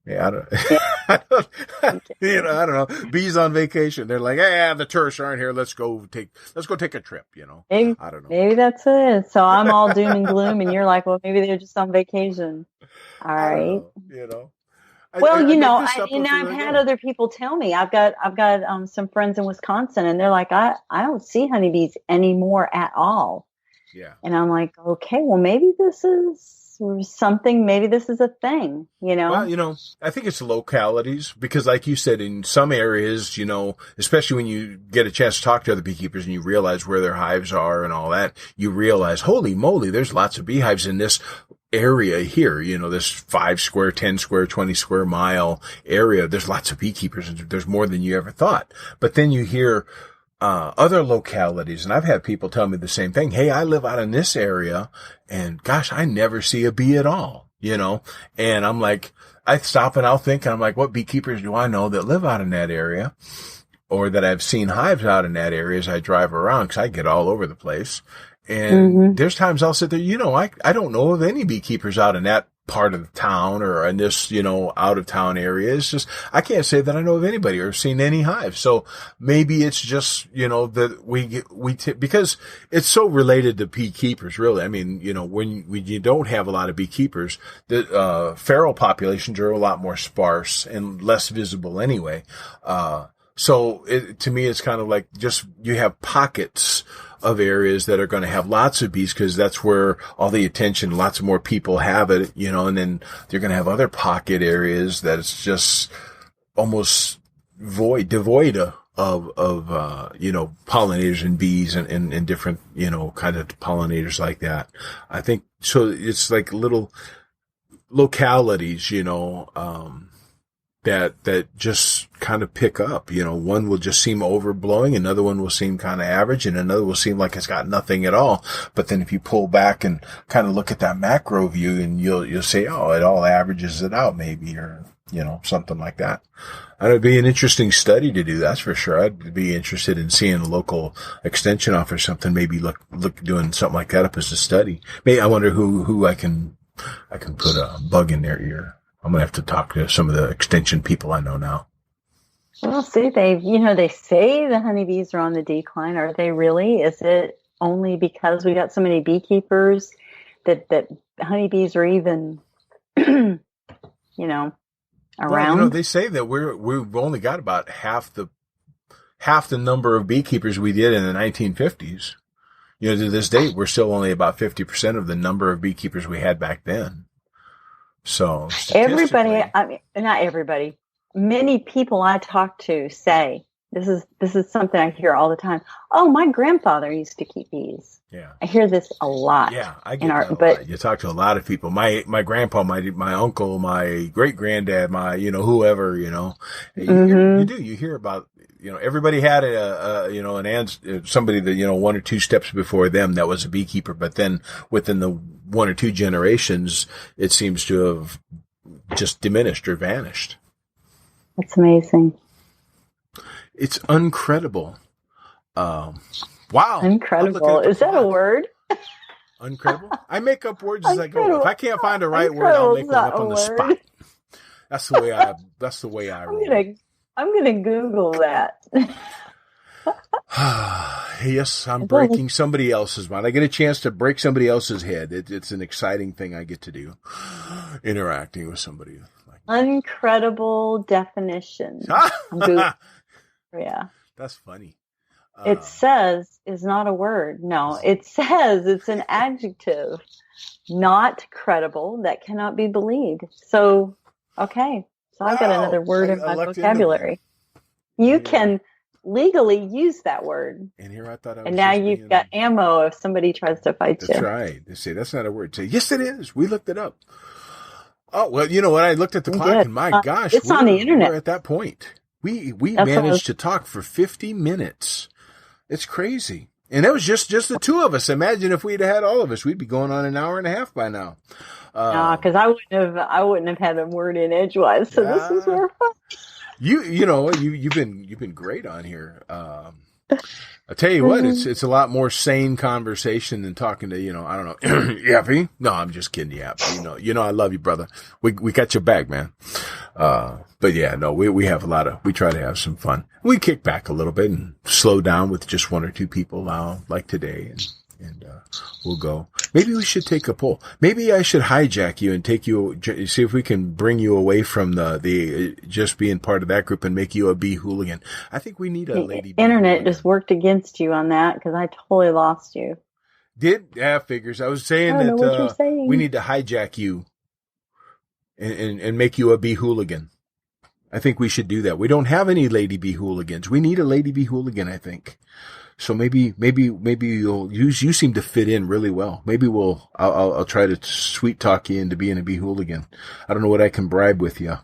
I don't know. Bees on vacation. They're like, the tourists aren't here. Let's go take a trip. Maybe, I don't know. Maybe that's it. So I'm all doom and gloom, and you're like, well, maybe they're just on vacation. All right. I've had other people tell me. I've got some friends in Wisconsin, and they're like, I don't see honeybees anymore at all. Yeah. And I'm like, okay, well, maybe this is something. Maybe this is a thing. Well, I think it's localities because, like you said, in some areas, especially when you get a chance to talk to other beekeepers and you realize where their hives are and all that, you realize, holy moly, there's lots of beehives in this area here, this 5 square, 10 square, 20 square mile area. There's lots of beekeepers and there's more than you ever thought. But then you hear, other localities, and I've had people tell me the same thing. Hey, I live out in this area and gosh, I never see a bee at all, and I'm like, I stop and I'll think, and I'm like, what beekeepers do I know that live out in that area or that I've seen hives out in that area as I drive around? Cause I get all over the place. And there's times I'll sit there, I don't know of any beekeepers out in that part of the town or in this, out of town area. It's just, I can't say that I know of anybody or seen any hives. So maybe it's just, that because it's so related to beekeepers, really. when you don't have a lot of beekeepers, the, feral populations are a lot more sparse and less visible anyway. So to me, it's kind of like just, you have pockets of areas that are going to have lots of bees because that's where all the attention, lots of more people have it, and then they're going to have other pocket areas that it's just almost devoid of pollinators and bees and different, kind of pollinators like that. I think so. It's like little localities, that just kind of pick up, one will just seem overblowing, another one will seem kind of average, and another will seem like it's got nothing at all. But then if you pull back and kind of look at that macro view and you'll say, oh, it all averages it out maybe, or, something like that. And it'd be an interesting study to do. That's for sure. I'd be interested in seeing a local extension office or something, maybe look doing something like that up as a study. Maybe I wonder who I can put a bug in their ear. I'm going to have to talk to some of the extension people I know now. Well, see, they say the honeybees are on the decline. Are they really? Is it only because we got so many beekeepers that honeybees are even, around? Well, they say that we've only got about half the number of beekeepers we did in the 1950s. To this date, we're still only about 50% of the number of beekeepers we had back then. So everybody, not everybody, many people I talk to say, this is something I hear all the time. Oh, my grandfather used to keep bees. Yeah. I hear this a lot. Yeah, I get that a lot. You talk to a lot of people. My grandpa, my uncle, my great granddad, whoever, you do. You hear about, everybody had somebody that, one or two steps before them that was a beekeeper, but then within the one or two generations, it seems to have just diminished or vanished. It's amazing. It's uncredible. Wow. Incredible. Is that a word? Uncredible? I make up words as I go. Uncredible. If I can't find a right word, I'll make one up on the spot. That's the way I roll. I'm gonna Google that. Yes, I'm breaking somebody else's mind. I get a chance to break somebody else's head. It's an exciting thing I get to do. Interacting with somebody. Uncredible definition. Yeah. That's funny. It says is not a word. No, it says it's an adjective. Not credible, that cannot be believed. So, okay. So I've got another word in my vocabulary. You can legally use that word. And here I thought I was. And now you've got ammo if somebody tries to fight you. That's right. They say that's not a word. Say, yes, it is. We looked it up. Oh, well, you know what? I looked at the clock and my gosh. It's on the internet. We're at that point. We managed to talk for 50 minutes. It's crazy. And that was just the two of us. Imagine if we'd had all of us, we'd be going on an hour and a half by now. Because I wouldn't have had a word in edgewise. So this is more fun. You've been great on here. I tell you what, it's a lot more sane conversation than talking to, I don't know, Yappy. No, I'm just kidding, Yap. I love you, brother. We got your back, man. But yeah, no, we have we try to have some fun. We kick back a little bit and slow down with just one or two people now, like today, and we'll go. Maybe we should take a poll. Maybe I should hijack you and take you, see if we can bring you away from the just being part of that group and make you a Beehooligan. I think we need a lady. The internet just worked against you on that because I totally lost you. Figures. I was saying that we need to hijack you and make you a Beehooligan. I think we should do that. We don't have any lady Beehooligans. We need a lady Beehooligan, I think. So maybe you seem to fit in really well. Maybe I'll try to sweet talk you into being a Beehooligan. I don't know what I can bribe with you,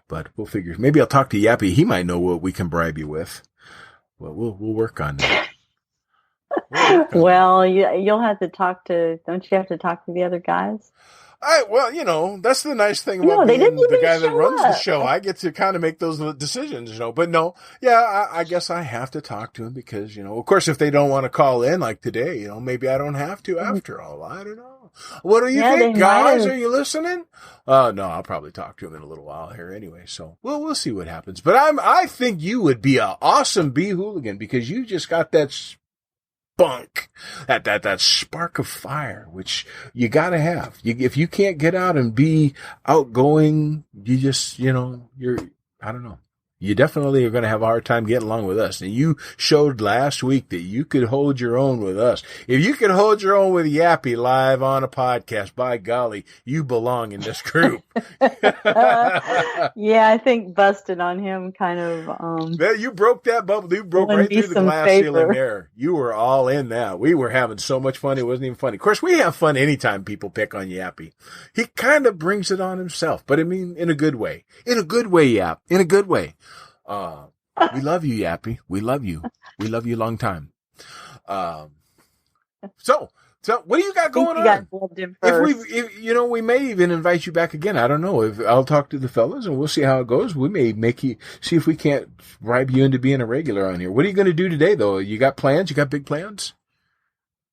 but we'll figure. Maybe I'll talk to Yappy. He might know what we can bribe you with. Well, we'll work on that. Well, you'll have to don't you have to talk to the other guys? That's the nice thing about being the guy that runs the show. I get to kind of make those decisions, But no, I guess I have to talk to him because, of course, if they don't want to call in like today, maybe I don't have to after all. I don't know. What do you think, guys? Are you listening? No, I'll probably talk to him in a little while here anyway. So we'll see what happens. But I think you would be an awesome Beehooligan because you just got that spunk, that spark of fire, which you gotta have. If you can't get out and be outgoing, you just, I don't know. You definitely are going to have a hard time getting along with us. And you showed last week that you could hold your own with us. If you could hold your own with Yappy live on a podcast, by golly, you belong in this group. Yeah, I think busted on him kind of. You broke that bubble. You broke right through the glass ceiling there. You were all in that. We were having so much fun. It wasn't even funny. Of course, we have fun anytime people pick on Yappy. He kind of brings it on himself, but I mean, in a good way. In a good way, Yap. In a good way. We love you, Yappy. We love you. We love you a long time. So what do you got going on? If we may even invite you back again. I don't know. I'll talk to the fellas and we'll see how it goes. We may see if we can't bribe you into being a regular on here. What are you going to do today though? You got plans? You got big plans?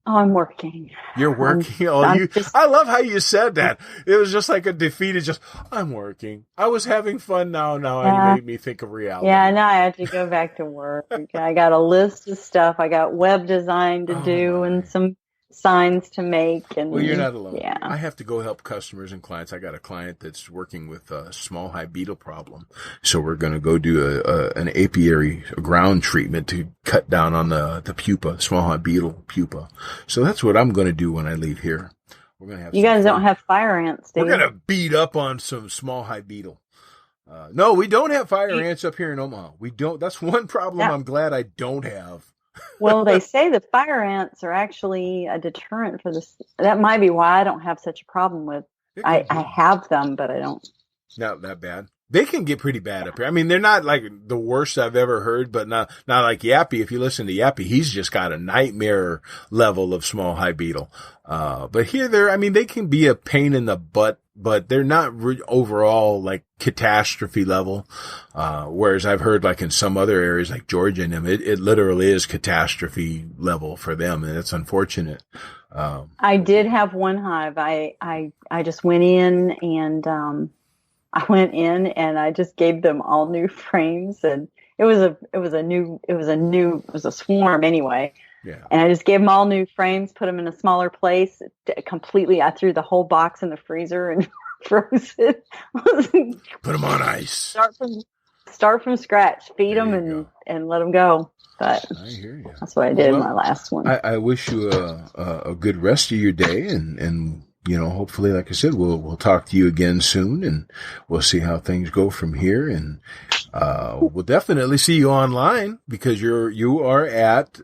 Oh, I'm working. You're working? I love how you said that. It was just like a defeated, I'm working. I was having fun now. You made me think of reality. Yeah, now I have to go back to work. I got a list of stuff. I got web design to do and some signs to make. And well, you're not alone. Yeah. I have to go help customers and clients. I got a client that's working with a small hive beetle problem. So we're going to go do an apiary ground treatment to cut down on the pupa, small hive beetle pupa. So that's what I'm going to do when I leave here. We're going to have. You guys don't have fire ants, do you? We're going to beat up on some small hive beetle. No, we don't have fire ants up here in Omaha. We don't. That's one problem I'm glad I don't have. Well, they say the fire ants are actually a deterrent for this. That might be why I don't have such a problem with. I have them, but I don't. Not that bad. They can get pretty bad up here. I mean, they're not like the worst I've ever heard, but not like Yappy. If you listen to Yappy, he's just got a nightmare level of small hive beetle. But here they can be a pain in the butt, but they're not overall like catastrophe level. Whereas I've heard like in some other areas like Georgia and them, it literally is catastrophe level for them. And it's unfortunate. I did have one hive. I just went in and I just gave them all new frames, and it was a swarm anyway. Yeah. And I just gave them all new frames, put them in a smaller place completely. I threw the whole box in the freezer and froze it. Put them on ice. Start from scratch. Feed them and let them go. But I hear you. That's what I did in my last one. I wish you a good rest of your day, and hopefully, like I said, we'll talk to you again soon, and we'll see how things go from here, and we'll definitely see you online, because you are at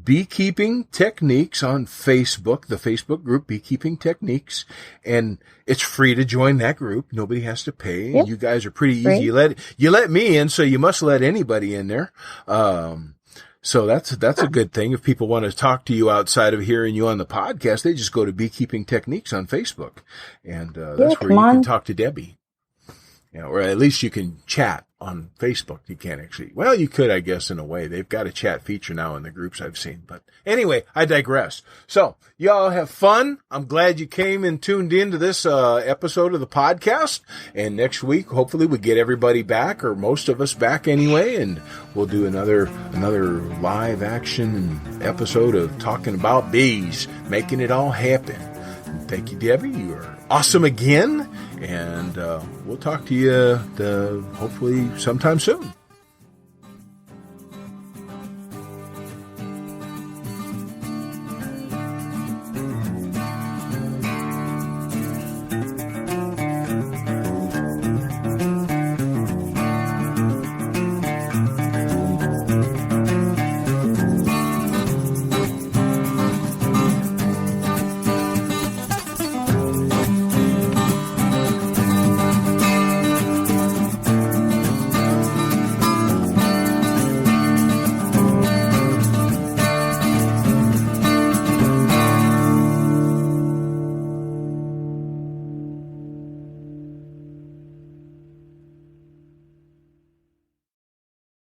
Beekeeping Techniques on Facebook, the Facebook group Beekeeping Techniques, and it's free to join that group. Nobody has to pay. Yep. You guys are pretty easy. Right. You let me in, so you must let anybody in there. So that's a good thing. If people want to talk to you outside of hearing you on the podcast, they just go to Beekeeping Techniques on Facebook, and that's where you can talk to Debbie. Or at least you can chat on Facebook. You can't actually. Well, you could, I guess, in a way. They've got a chat feature now in the groups I've seen. But anyway, I digress. So y'all have fun. I'm glad you came and tuned into this episode of the podcast. And next week, hopefully, we get everybody back, or most of us back anyway, and we'll do another live action episode of talking about bees, making it all happen. Thank you, Debbie. You are awesome again. And we'll talk to you hopefully sometime soon.